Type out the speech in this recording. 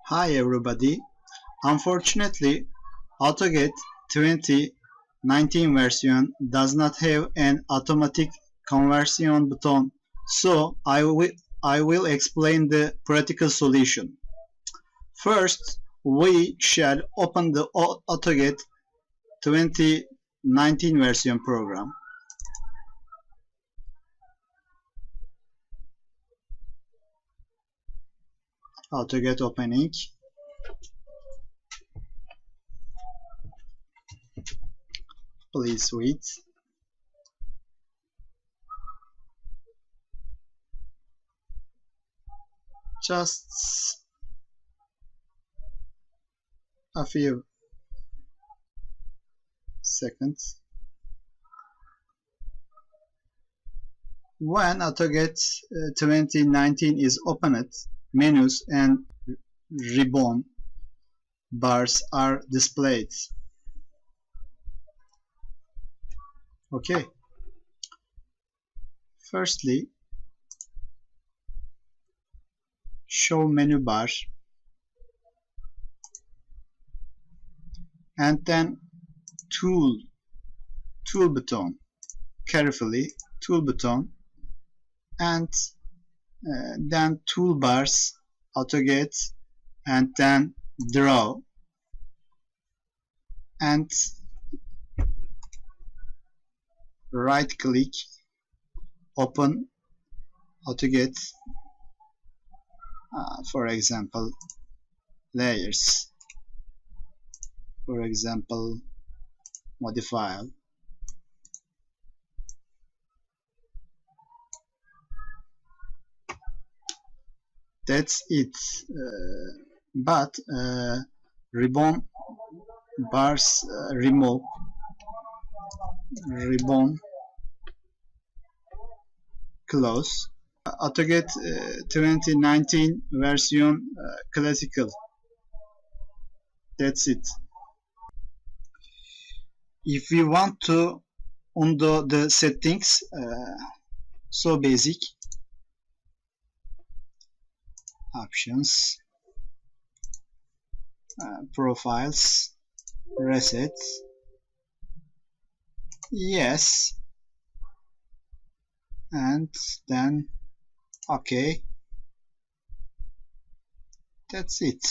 Hi everybody. Unfortunately, AutoCAD 2019 version does not have an automatic conversion button, so I will explain the practical solution. First, we shall open the AutoCAD 2019 version program. AutoCAD opening. Please wait. Just a few seconds. When AutoCAD 2019 is opened, menus and ribbon bars are displayed. Okay. Firstly, show menu bar, and then tool button. Carefully, tool button, and then toolbars, AutoCAD, and then draw, and right click, open AutoCAD, for example layers, for example modifier. That's it. But ribbon bars remove, ribbon close. AutoCAD 2019 version classical. That's it. If we want to undo the settings, so basic. Options, profiles, reset, yes, and then OK. That's it.